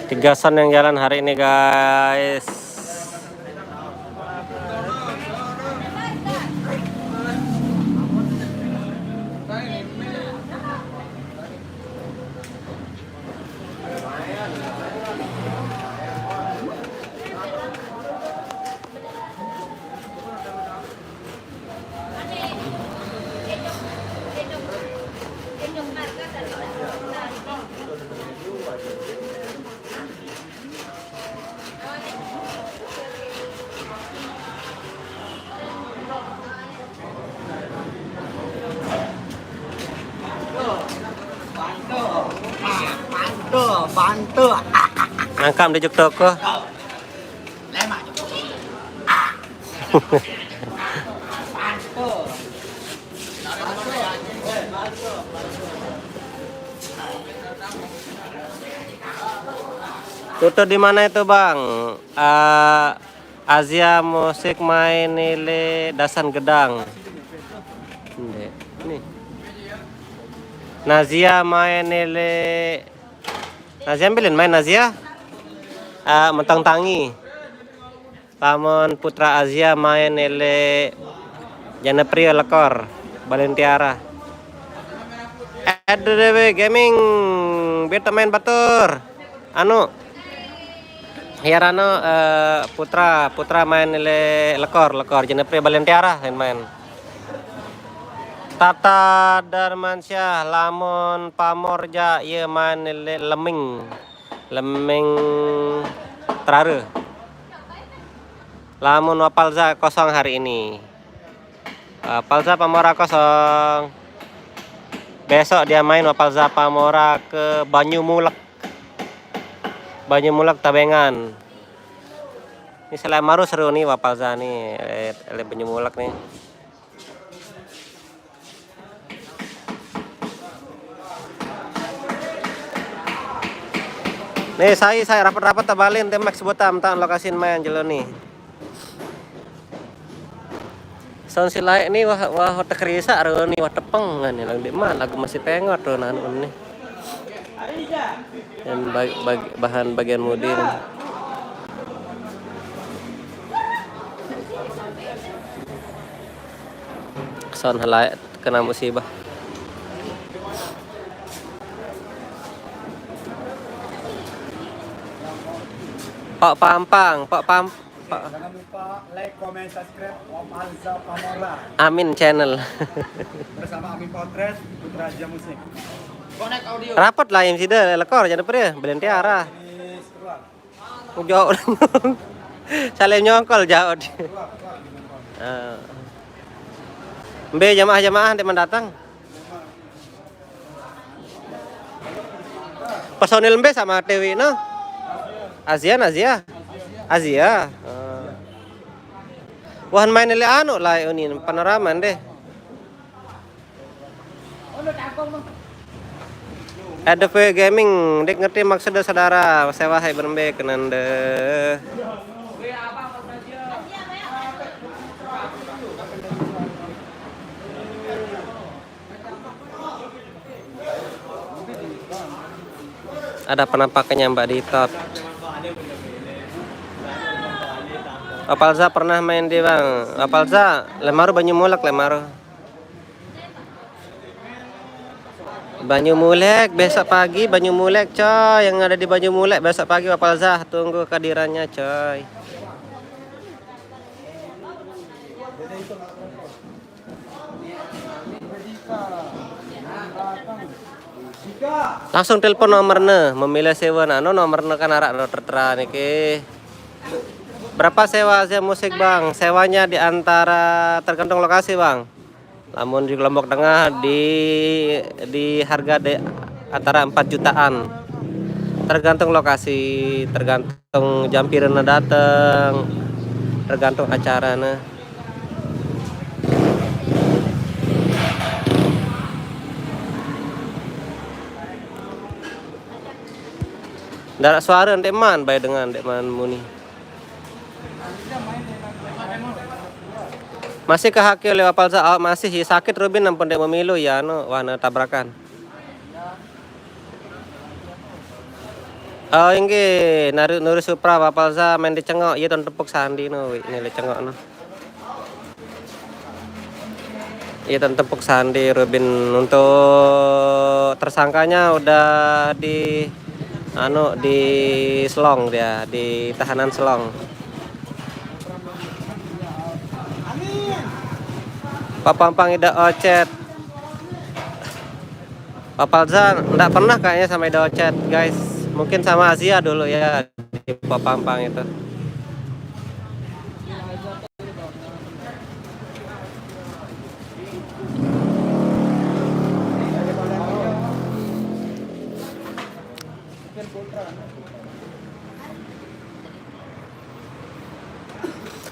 Tiga son yang jalan hari ini guys. Bantu. Nangkam di juk toko. Lemak. Tutup di mana itu bang? Asia musik main nile dasan gedang. Nih. Nazia main nile. Nazia ambilin main Nazia. Mentang tangi. Paman putra Asia main nile. Jana pria lekor. Balentiara. EDW Gaming. Beta main batur. Anu. Hiarano putra main nile lekor Jana pria Balentiara main. Tata Darmansyah lamun pamorja ieu main nile leming terare. Lamun Wapalza kosong hari ini. Wapalza Pamora kosong. Besok dia main Wapalza Pamora ke Banyumulek Tabengan. Ini Selemaru seru nih Wapalza nih, Banyumulek nih. Nih saya rapat-rapat tabalin temak sebutam tan lokasin main jelo nih. Sound silai ini wah tekerisa aro nih wah tepeng nih lang di mana lagu masih pengot tuh nan nih. Dan bahan bagian mudin. Sound halai kena musibah. Pak Pampang. Jangan lupa like, comment, subscribe Wapalza Pamora. Amin channel. Bersama Amin Potret, Putra Asia Musik. Connect audio. Rapat lah yang sida lekor jadi pria Balentiara. Jauh. Saling nyongkol jauh. Mbe jamaah nanti mendatang. Personil Mbe sama Dewi no? Asia. Wahan main nile anu lah ini panoraman deh. EDW Gaming, dek ngerti maksudnya saudara, sewa hai berembe kenande. Ada penampakannya Mbak Ditot. Wapalza pernah main di bang. Wapalza Lemaru Banyumulek Banyumulek besok pagi Banyumulek coy, yang ada di Banyumulek besok pagi Wapalza tunggu kehadirannya coy. Langsung telepon nomornya, memilih sewa nomornya kan arak tertera niki. Berapa sewa Asia Musik bang? Sewanya di antara tergantung lokasi bang. Namun di Lombok Tengah di harga antara 4 jutaan. Tergantung lokasi, tergantung jam pirana datang, tergantung acaranya. Darat suara Deman baik dengan Deman Muni. Masih kehaki oleh Wapalza masih sakit Rubin nampun dek memilu ya warna tabrakan. Oh ini Nuri Supra Bapalza main di cengok, iya ton tepuk sandi no, ini le cengok no. Iya ton tepuk sandi Rubin untuk tersangkanya udah di di selong dia, di tahanan selong. Pak Pampang ida ocet. Pak Palza enggak pernah kayaknya sama ida ocet, guys. Mungkin sama Asia dulu ya di Pak Pampang itu.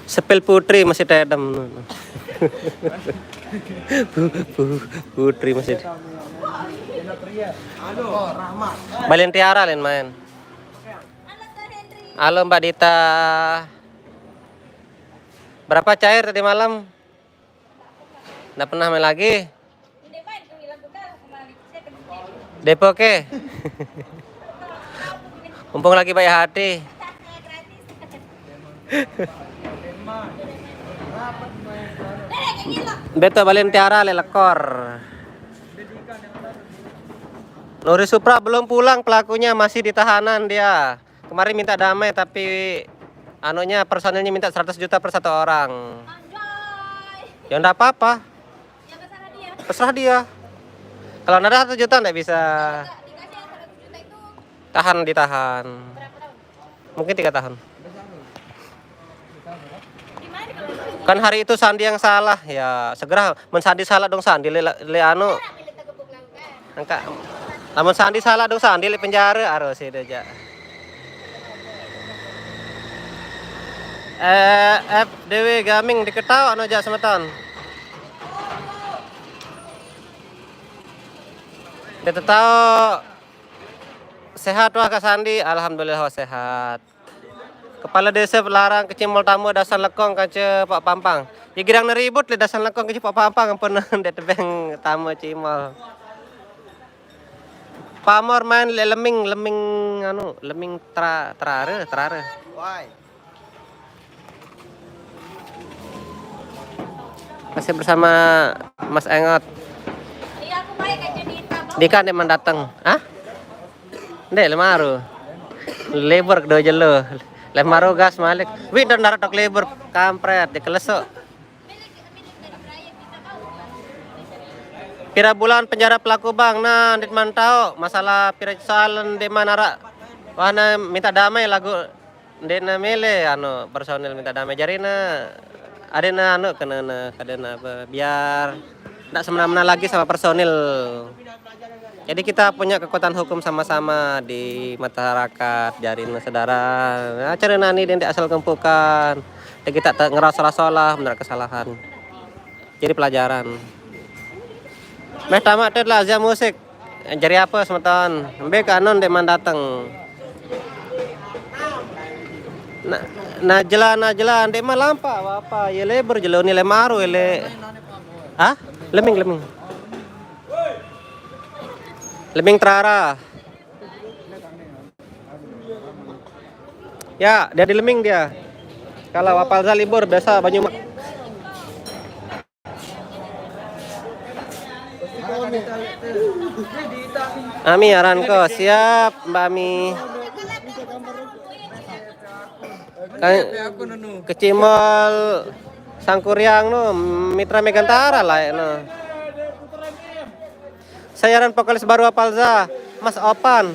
Sepil Putri masih tedem. Putri masih. Balin Tiara lain main. Halo Mbak Dita. Berapa cair tadi malam? Nggak pernah main lagi? Depo ke? Mumpung lagi baik hati. Beto Balin Tiara lelekor. Nuri Supra belum pulang, pelakunya masih di tahanan dia. Kemarin minta damai tapi personilnya minta 100 juta per satu orang. Ya enggak apa-apa. Terserah dia. Kalau ada 1 juta enggak bisa. Ditahan. Mungkin 3 tahun. Kan hari itu Sandi yang salah ya, segera mensandi salah dong Sandi angka namun Sandi salah dong Sandi le penjara harus itu aja. FDW Gaming diketawa aja semeton. Kita tahu sehat wah Kak Sandi, alhamdulillah sehat. Kepala desa larang kecimol tamu dasan lekong kaca Pak Pampang. Ya girang neribut le dasan lekong kaca Pak Pampang ampun detebeng tamu cimol. Pamor main leming trare. Why? Masih bersama Mas Engot. Iya aku baik aja Dika nih mendatang. Hah? Ndek lemaru. Lebur do jelo. Lemaru gas malik. Wi dan naratok lebur kampret dikelesok. Pira bulan penjara pelaku bang, nah dit mantau masalah pira salen di manara. Wahna minta damai lagu dena mele personil minta damai jarina adena kadena biar tidak semena-mena lagi sama personil. Jadi kita punya kekuatan hukum sama-sama di masyarakat, jarina saudara. Nah, carina ini dia asal kempukan. Dan kita tak ngerasa-rasalah benar kesalahan. Jadi pelajaran. Meh tamat tu lah Azia musik. Jari apa semeton? Ambil kanon deman datang. Najela deman lampa apa? Ya lebur jelo nilai maru ele. Ah? Leming. Leming terara. Ya, dia di leming dia. Kalau Wapalza libur biasa Banyumas. Ami Aranko siap Mbak Ami. Kecimol Sangkuriang no mitra Megantara lah no. Sayaran vokalis baru Wapalza Mas Opan.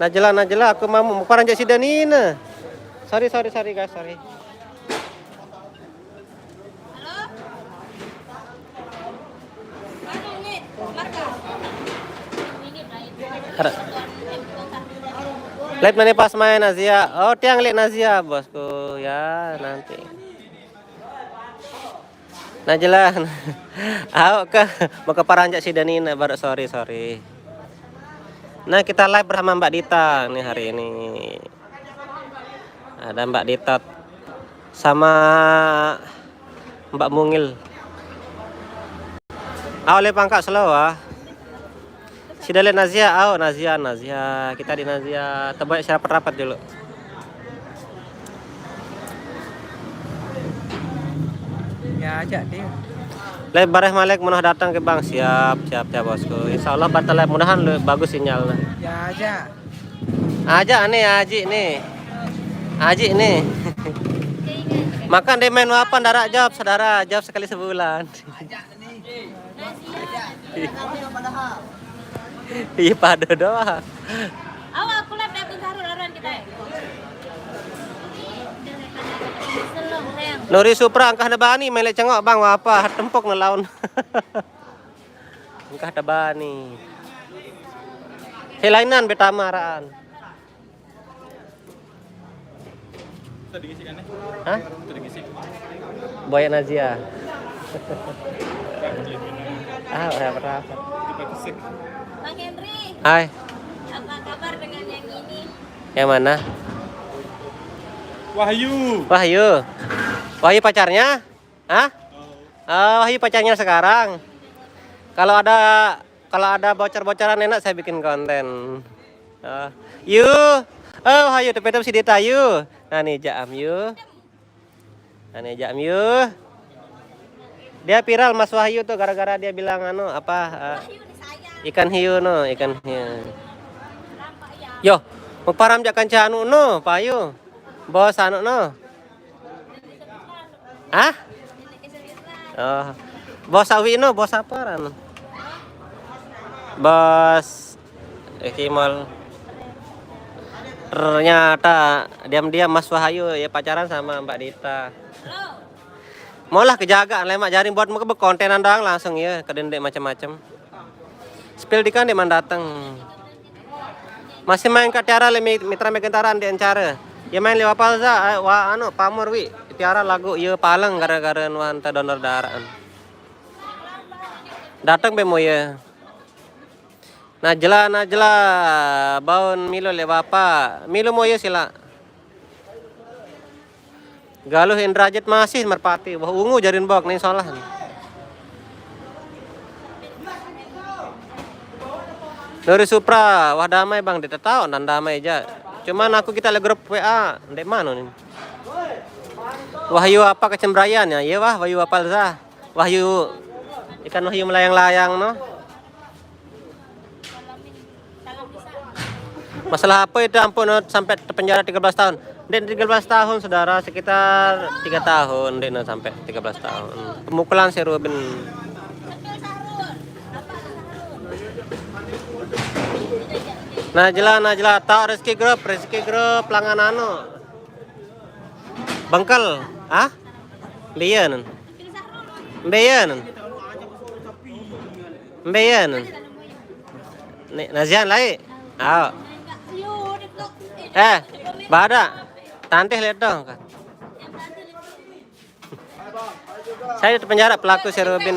Najela aku mau paranjak si Danina. Sorry guys, sorry. Lihat mana pas main Nazia. Oh, tiang lihat Nazia, bosku. Ya, nanti. Najela. Mau ke Paranjak si Danina baru sorry. Nah, kita live bersama Mbak Dita nih hari ini. Ada Mbak Dita sama Mbak Mungil. Oleh pangkat slow ah. Sudah lihat Nazia? Oh, Nazia. Kita di Nazia. Terbaik rapat dulu. Ya aja dia. Lebar Malek mau datang ke Bang. Siap bosku. Insya Allah batal mudahan bagus sinyalnya. Ya aja. Aja nih Aji nih. Makan deh main apa darak jawab saudara jawab sekali sebulan. Iya pada doang. Awak aku lah dapat taruh laran kita. Nuri Supra angkah dabani melek cengok bang apa tempok nelaun. Angkah dabani. Helainan betamaraan. Tadi ngisi kan? Hah? Tadi ngisi. Boya Nazia. Ya berapa? Bang Henry, Hai, apa kabar dengan yang ini? yang mana? Wahyu. Wahyu pacarnya? Hah? Wahyu pacarnya sekarang. Kalau ada bocor-bocoran enak saya bikin konten. Wahyu tepetep si Dita yu. Nah nih Jaam yu. Dia viral Mas Wahyu tuh gara-gara dia bilang ikan hiu. Yo, mau param jak kancanu no, payu. Bos anu no. Hah? Oh. Bos sawi no, bos apa ran? Bos Kimal. Ternyata diam-diam Mas Wahyu ya pacaran sama Mbak Dita. Maulah kejagaan lemak jaring buat muka kontenan doang langsung ya ke dendek macam-macam. Spill di kan dia datang. Masih main ke tiara le mitra megentaran di encara. Ya main lewat palza pamor wi tiara lagu ya paleng gara-gara nuanta donor darah. Datang bemo ya. Najla baun Milo le bapa. Milo mo ya sila. Galuh Indrajit masih merpati. Wah ungu jarin bok nih solah. Nuri Supra, wah damai bang, dia tahu dan damai aja. Cuman kita lagi grup WA, ndek mana nih? Wahyu apa kecembrayaan ya? Iya Wahyu apalza. Ikan wahyu melayang-layang no. Masalah apa itu ampun sampai penjara 13 tahun. Den 13 tahun saudara sekitar 3 tahun Den sampai 13 tahun. Pemukulan si Ruben. Najla tahu rezeki grup Langanano. Bangkel, Beyan. Nih Nazian lai. Bada. Tantih lihat dong. Saya di penjara pelaku si Ruben.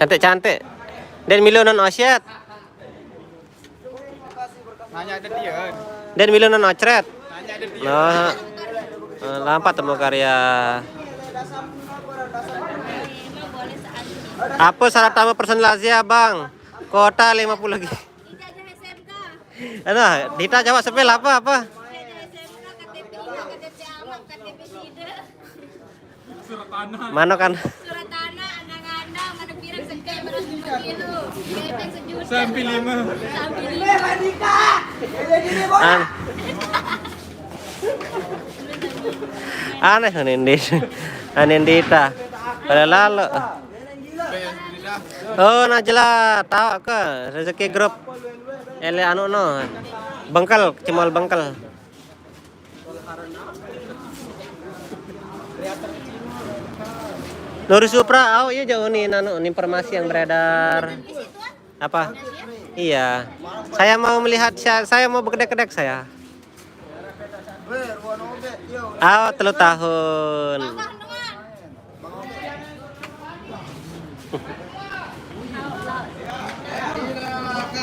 Cantik. Dan milionan osyet. Nanya ada dia. Dan milionan ocret. Nanya ada dia. Lampat temu karya. Apa syarat tamu personalisasi bang? Kota 50 lagi. Dita jawab sepel apa? Mano kan? Surat tanah, anak-anak, mana pirang sekai, mana 5 kilo. Gepeng sejuta. Sampai 5. Aneh Anin Dita. Pada lalu. Oh Najla tahu ke rezeki grup ele Bengkel cemol bengkel. Nuri Supra, iya jauh nih informasi yang beredar. Apa? Iya. Saya mau melihat, saya mau berkedek-kedek saya. 3 tahun.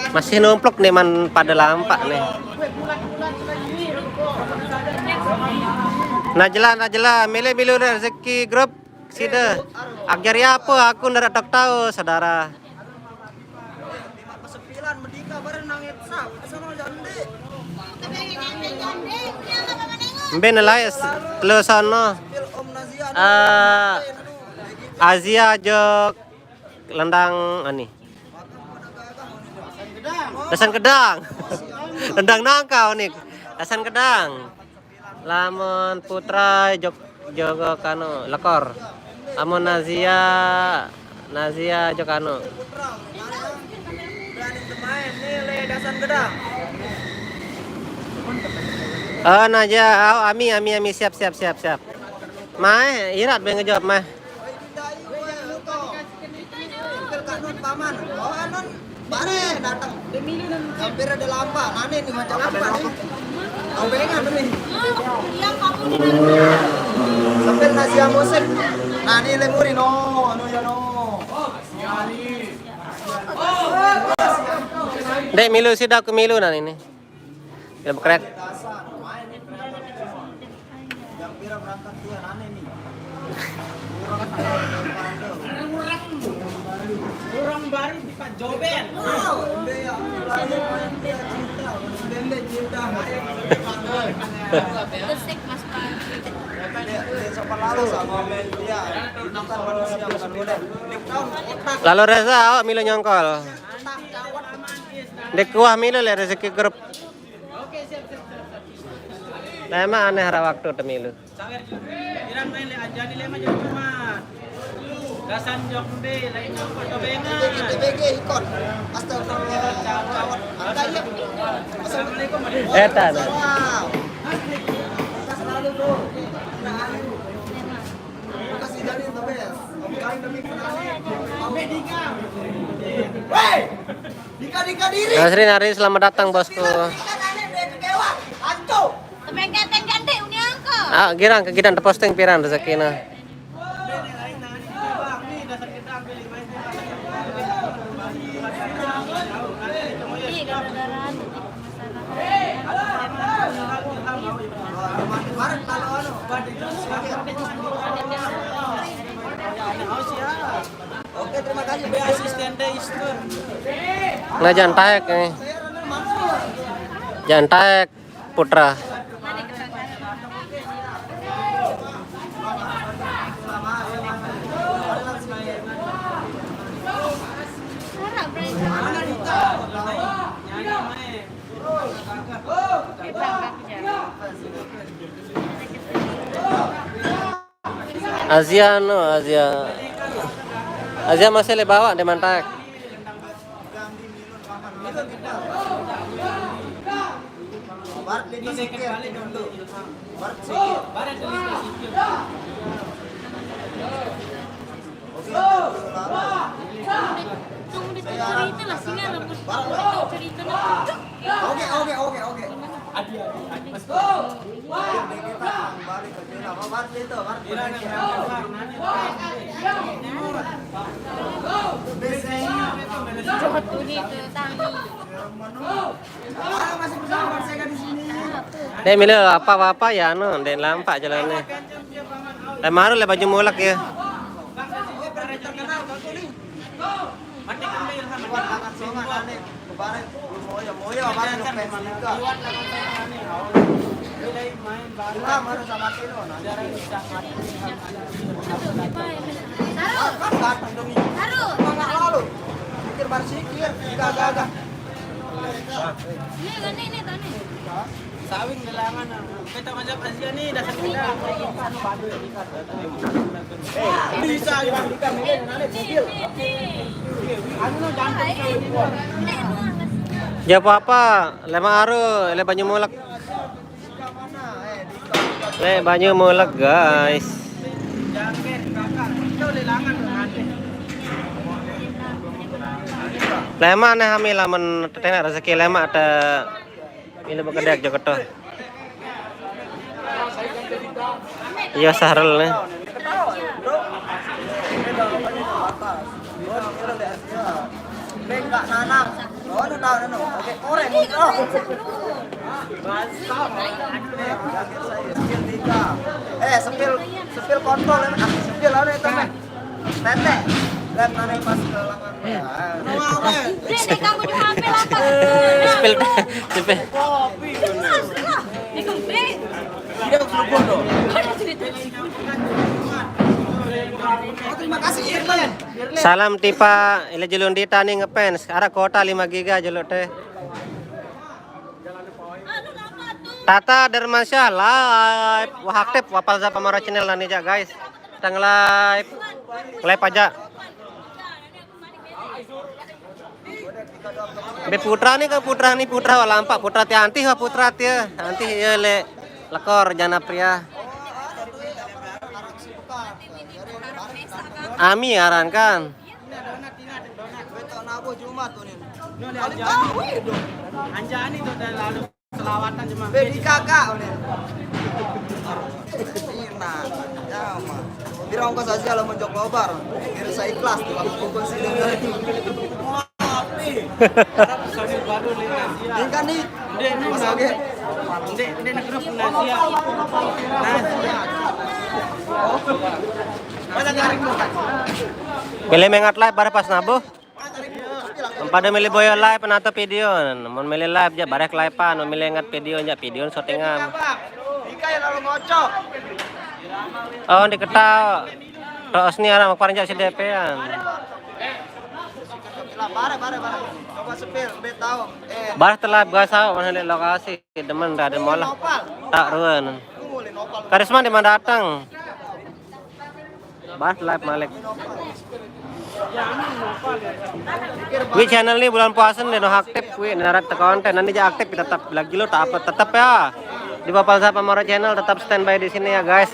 Masih numpluk nih man pada lampak nih. Najla milih rezeki grup sida. Ajar ya apa aku ndak tahu saudara. Sepilan medika bareng nangit sap. Sono jande. Mben laes le sono. Sepil Om Nazia. Azia jok lendang ani. Dasan kedang. Lendang nangkau nih. Dasan kedang. Lamun putra jok jogo kanu lekor. Lamun Nazia jok kanu. Berani main nih le dasan gedang. Naja, ami siap. Mai, irat be ngejawab mah. Sepil kanun paman. Oh anon bare datang. Hampir ada lampa. Nane nih macam lampa nih. Kau pengen nih. Yang kamu di Sepil Nazia musik. Nani lemuri no, anu ya no. Dek milu sida aku milu nan ini. Ya bekrek. Yang pira berangkat dia nane nih. Orang baru di Pak Joben. Desek Mas Pak. Lalu Reza awak milu nyongkol. Dek kuah milu le rezeki grup. Lema aneh hara waktu temilu. Irang main le ajani le mah jauh mah. Dasan jok be lain jok bengan. BG ikut. Astagfirullah. Cawat. Assalamualaikum. Eta. Selalu bro. Kasih dari the best. Kali demi kenali. Ame Dika. Wey! Dika diri. Nasrin hari selamat datang bosku. Tepeng ganteng gante uni angko. Girang kegiatan posting piran rezekina. Iya gara-gara Oke, terima kasih be asisten Deister. Nah jangan taek nih. Jangan taek putra. Sarap bre. Mana Dita? Azia masih le bawa di mantak. Barat itu sikit dulu. Barat sikit. Barat itu sikit. Tunggu di cerita lah sini ada cerita na. Oke. Adi. Mas go. Kita balik ke Jena. Barat itu, barat. Jod uni ke tangi. Masih bersama Marsega di sini. Dek milu apa-apa ya anu, dek lampak jalannya. Le maru le baju mulak ya. Ini tani. Sawing gelangan. Kita ngajak Asia nih dasar kita. Bisa ikan ini nanti mobil. Anu jangan. Ya apa-apa, le maru, le baju mulak. Le baju mulak guys. Jaket kakak. Itu lelangan nanti. Lema nih hamil lamun tetenak rezeki lema ada ini bekedek joget toh. Iya Sahrul nih. Enggak nanam. Oh, nu tahu nu. Oke, koreng. Oh. Sepil sepil kontol sepil lalu itu meh. Tete. Lihat mana pas ke langan. Dek, kamu di HP lah, Pak. Spill. Spill. Dia suruh bodoh. Terima kasih Irlan. Salam tipa ila julun di tani ngepens. Ara kota 5 giga juluk teh. Tata Dermansyah live. Wah aktif wapal za pamara channel nani ja guys. Tang live. Live aja. Be putra nih ke putra nih putra lampak putra ti anti ha putra ti anti ye le lekor jana pria. Ami aran kan. Anjani tuh dari lalu selawatan cuma. Bedi kakak nih. Ina, ya mah. Bira ongkos aja lo menjok lobar. Bira saya ikhlas tuh aku pukul sini. Harap soalnya baru Asia. Ini kan nih. Ndek ini lagi. Ndek nak kena Asia. Mana garing tuh kan? Pilih mengat live bara pas nabu. Pada milih boyo live penato video. Mun milih live ja barek live pan, milih ngat video ja video syutingan. Ika yang lalu ngocok. Oh diketau. Terus nih orang kemarin jak CDP-an. Bare. Coba sepil, be tahu. Bar telah gasa mana lihat lokasi demen ada mola. Tak ruan. Karisma di mana datang? Bar live Malik. Wi channel ini bulan puasa nih no aktif wi narak konten nanti ja aktif tetap lagi lo tak apa tetap ya. Di Bapak Zapa Mora channel tetap standby di sini ya guys.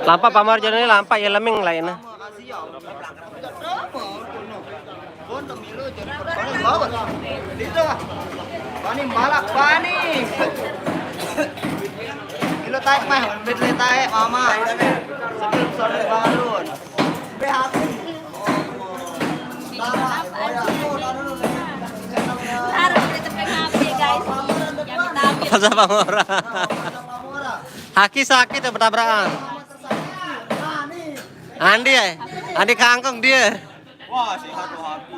Lampa pamar ini lampa ya leming lainnya. Bani balak bani. Kilo taek mah, betle taek mama. Sebelum sore balun. Be hati. Harus kita pegang HP, guys. Yang kita ambil. Bapak Zapa Mora. Haki sakit ya bertabrakan. Andi kangkung dia. Wah, si satu hati.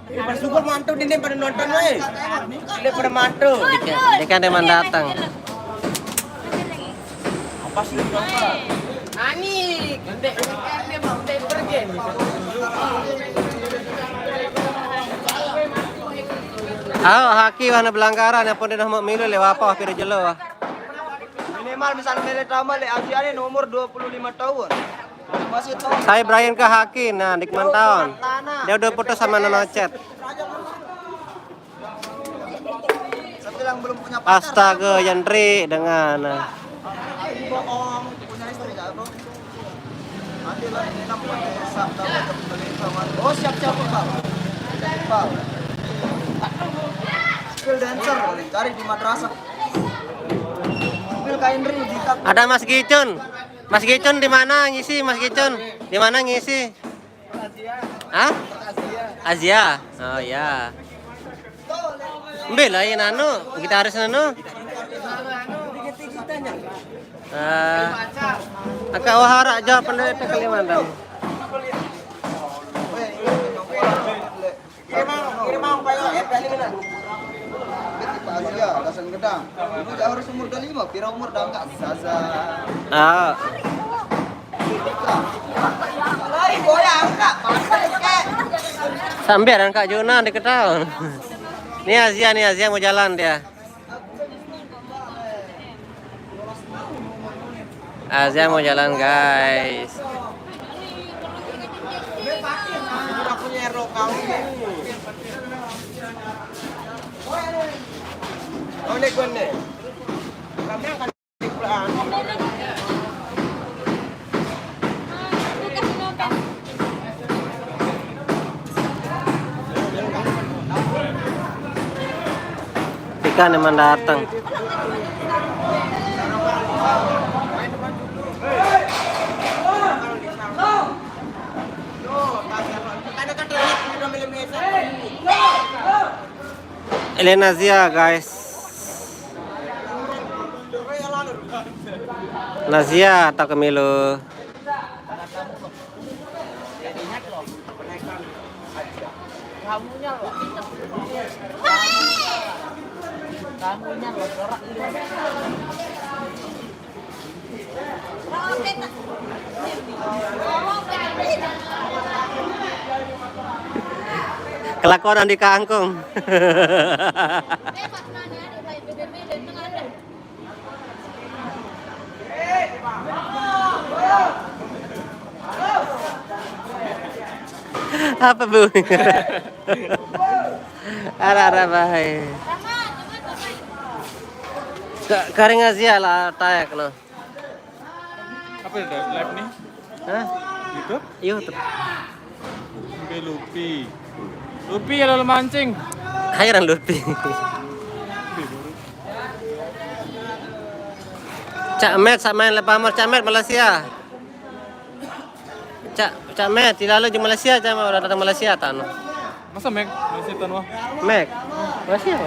Bersyukur mantu ini pada nonton we. Ini pada mantu. Dia kan deman datang. Apa sih apa? Ani, gede. Dia mau pergi. Haki warna belanggaran apa dia mau milih lewat apa hampir jelo. Minimal misalnya milih tambah le Asia ini umur 25 tahun. Masih tahu. Saya Brian ke Haki, nah Dikman tahun. Dia udah putus sama Nono Chat. Sebilang belum punya pacar. Astaga, Yandri dengan Bohong, punya istri ya, Bro. Nanti lah ini namanya sak dapat beli sama. Oh, siap-siap, Pak. Pak. Skill dancer, cari di madrasah. Skill kain ri di tak. ada Mas Gicun. Mas Gicun di mana ngisi Mas Gicun? Di mana ngisi? Hah? Asia. Oh ya. Mbel lain anu, gitaris anu. Agak wahara aja pendek Kalimantan. Kirim payo kali mana? Asia, dasan gedang. Itu harus umur 25, pira umur dah enggak sasa. Ah, Lari goyang enggak? sambian Kak Juna diketahui. Nih Asia mau jalan dia. Asia mau jalan guys. Aku punya rokau. Oh, nek gue. Kami akan di pulaan. ikan emang datang. Elena Zia guys. Nazia atau Kemilu. Kelakuan Andi Kangkung. Apa bu? Ada bahaya. Karing aja lah tayak no. Apa itu live nih? Hah? YouTube? YouTube. Sampai Lupi. Lupi ya lalu mancing. Hairan Lutfi. Cak Met sama yang lepas Cak Met Malaysia. Cak Met tidak lalu di Malaysia Cak Met udah datang Malaysia tan. Masa Meg? Masih tanwa. Meg. Malaysia.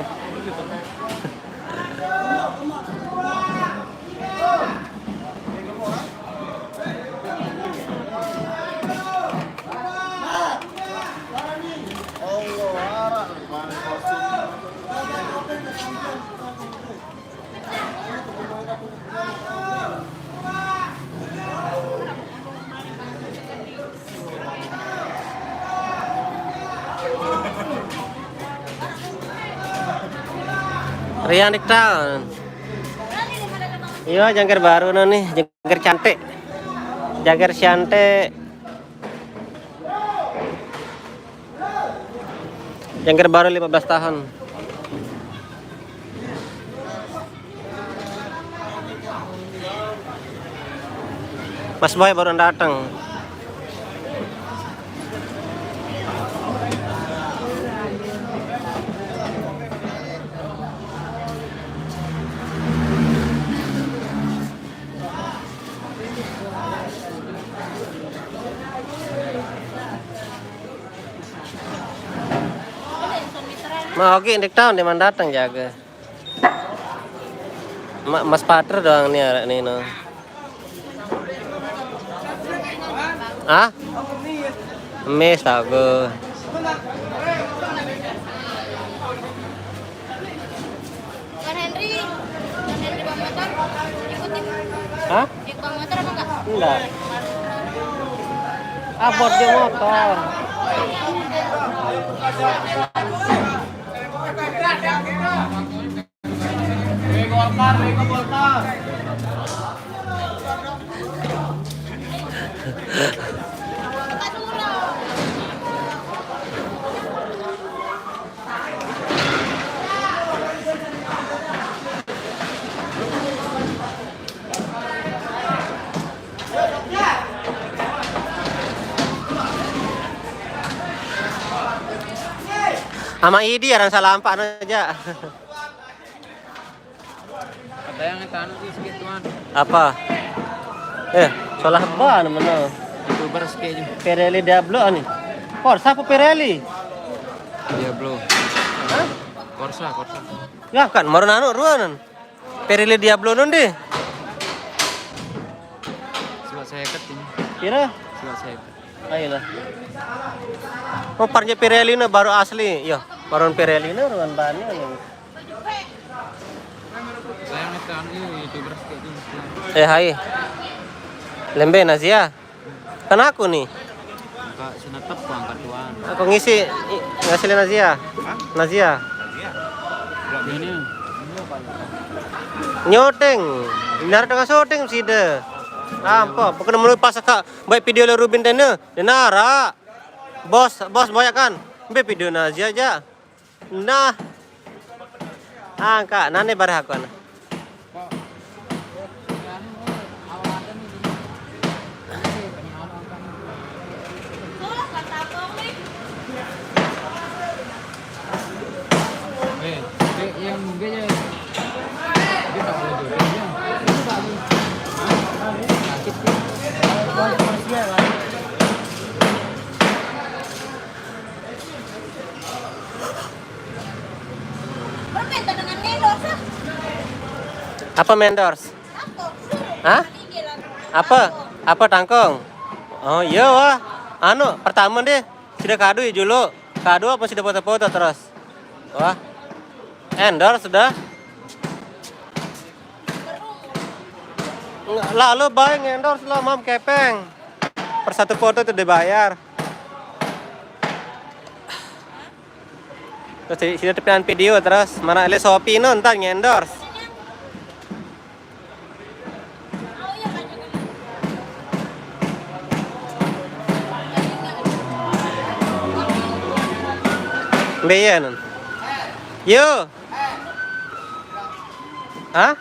Rian Diktaun. Iya, jangkar baru nih, jangkar cantik. Jangkar cantik. Jangkar baru 15 tahun. Mas Boy baru datang. Mau oke Dik tahun di mana datang jaga. Mas Pater doang nih arek nih no. Ah? Mes tau gue. Kan Henry bawa motor, ikutin. Hah? Ikut bawa motor apa enggak? Enggak. Abot dia motor. Sama Idi orang salah ampak aja. Ada yang tanu sedikit tuan. Apa? Salah apa namanya? YouTuber sedikit. Pirelli Diablo nih. Corsa apa Pirelli? Diablo. Hah? Corsa. Ya kan, maron anu ruanan. Pirelli Diablo nun deh. Sudah saya ket ini. Kira? Sudah saya ket. Ayolah. Oh, parnya Pirelli na baru asli. Yo, baron Pirelli na ruan bannya nih. Saya ngetan YouTuber sedikit. Hai. Lembe Nazia. Kan aku nih. Enggak sinetep ku angkat tuan. Aku ngasilin Nazia. Nazia. Ini. Nyoteng. Benar dengan syuting sih deh. Apa? Bukan melupa saka baik video le Rubin dene. Denara. Bos banyak kan. Be video Nazia aja. Nah. Angka nane barah aku ana. Yang Apa endorse? Hah? Apa tangkong? Oh iya wah. Anu pertama deh sudah kado ya dulu. Kado apa sudah foto-foto terus? Wah. Endorse sudah. Lalu bayang endorse lah mam kepeng. Per satu foto itu dibayar. Terus sudah tepian video terus mana ada Shopee nonton endorse. Beyan. Yo. Hah?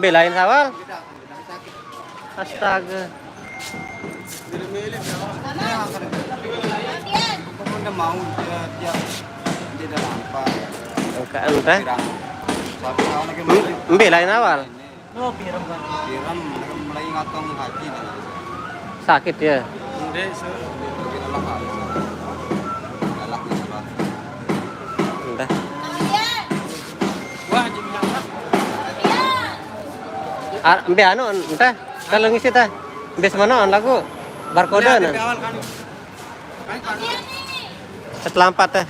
Belain sawal? Astaga. Udah mau dia tidak nampak. Enggak entah. Sabi ako nag-imagine. Belain awal. Piram, mulai ngatong haji na. Sakit ya. Hindi, sir. Galak na sa Entah. Wah, haji minyak. Ambil anu entah. Kalau ngisi tah. Bes mana lagu barcode na. Awal kan. Setelah 4 teh.